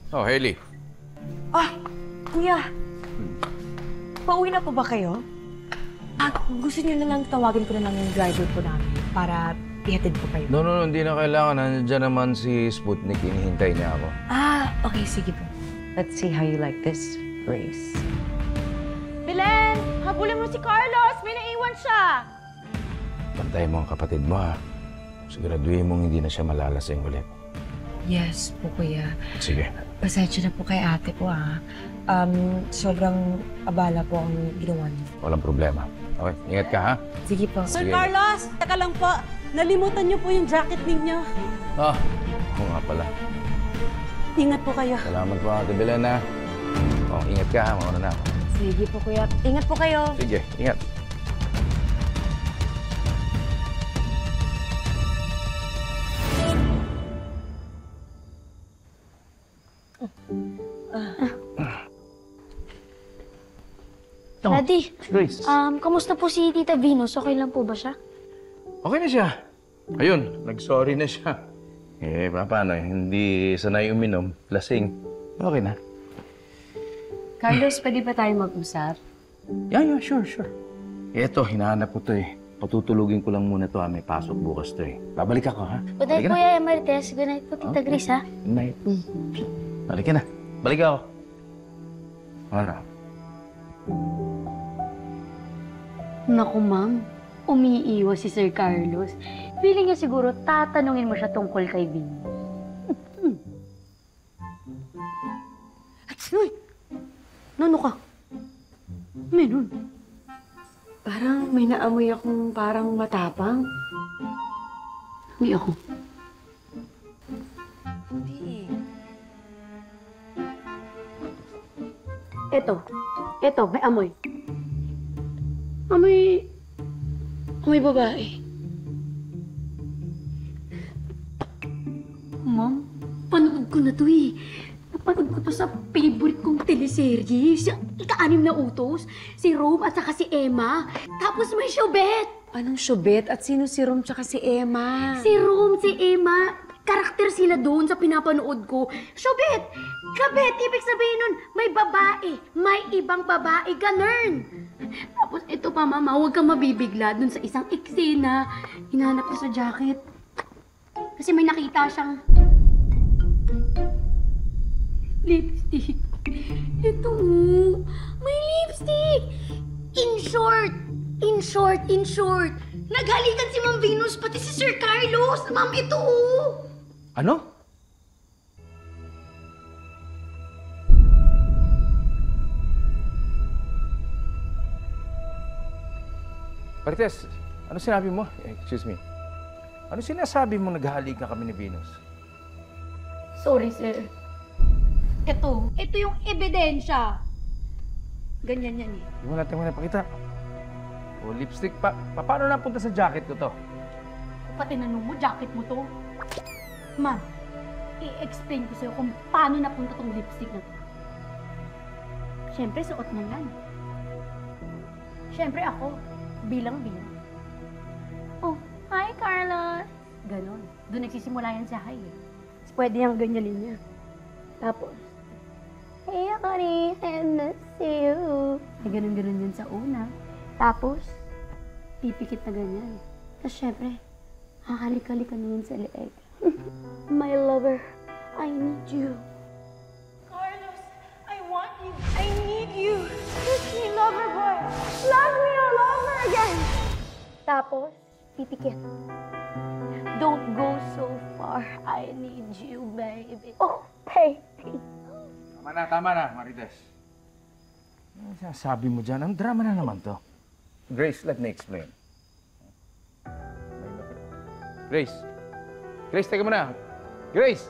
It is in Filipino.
Oh, Hailey. Ah, kuya. Pauwi na po ba kayo? Gusto niyo na lang tawagin ko na lang yung driver po namin para ihatid po kayo. No, hindi na kailangan. Nandiyan naman si Sputnik. Inihintay niya ako. Okay, sige po. Let's see how you like this, Grace. Belen! Habulin mo si Carlos! May naiwan siya! Bantayan mo ang kapatid mo, ha? Siguraduhin mong hindi na siya malalasing ulit. Yes po, kuya. Sige. Pasensya na po kay ate po, ha. Sobrang abala po ang ginawa niyo. Walang problema. Okay, ingat ka, ha? Sige po. Sir Sige. Carlos, taka lang po. Nalimutan niyo po yung jacket ninyo. Oo nga pala. Ingat po kayo. Salamat po, Ate Belen, ha? Oh, ingat ka, ha? Mauna na ako. Sige po, kuya. Ingat po kayo. Sige, ingat. Daddy, Grace. kamusta po si Tita Venus? Okay lang po ba siya? Okay na siya. Ayun, nag-sorry na siya. Paano? Hindi sanay uminom. Lasing. Okay na. Carlos, pwede ba tayo mag-usap? Yeah, sure. Eto, hinahanap ko to eh. Patutulugin ko lang muna to, ha? May pasok bukas to eh. Babalik ako, ha? Good night Halika po, na. Yaya Marites. Good night po, Tita Grace, ha? Good night. Halika na. Balik ako. Ano? Naku, ma'am. Umiiwas si Sir Carlos. Feeling niya siguro tatanungin mo siya tungkol kay Venus. Uy! Nano ka? Meron. Parang may naamoy akong parang matapang. Hindi ako. Eto, may amoy. Amoy babae. Ma'am, panood ko na to eh. Napanood ko to sa favorite kong teleserye. Siya, ika-anim na utos. Si Rome at saka si Emma. Tapos may Shobet. Anong syubet? At sino si Rom tsaka si Emma? Si Rome, si Emma. Karakter sila doon sa pinapanood ko. Shobet! Kabet! Ibig sabihin nun, may babae. May ibang babae. Ganun. Tapos ito pa, mama, huwag kang mabibigla dun sa isang eksena. Hinahanap ko sa jacket. Kasi may nakita siyang lipstick. Ito, may lipstick. In short. Naghalikan si Ma'am Venus, pati si Sir Carlos. Ma'am, ito. Ano? Marites, ano sinabi mo? Excuse me. Ano sinasabi mo naghahalik na kami ni Venus? Sorry, sir. Ito yung ebidensya. Ganyan yan eh. Hindi mo natin pakita. O, lipstick pa. Paano napunta sa jacket ko to? Pati tinanong mo, jacket mo to. Ma'am, i-explain ko sa'yo kung paano napunta tong lipstick na to. Siyempre, suot niya yan. Siyempre ako, bilang Venus. Oh, hi, Carlos! Ganon. Doon nagsisimula yan sa hi eh. Pwede niyang ganyanin niya. Tapos, Hey, honey, I miss you. Ay, ganun-ganun yun sa una. Tapos, pipikit na ganyan. Tapos, syempre, hahalik-halikan na yun sa leeg. My lover, I need you. Carlos, I want you. I need you. Kiss me, lover boy. Love me all over again. Tapos, pipikit. Don't go so far. I need you, baby. Oh, baby. Tama na, Marites. Ano sinasabi mo dyan? Ang drama na naman to. Grace, let me explain. Grace, teka muna. Grace!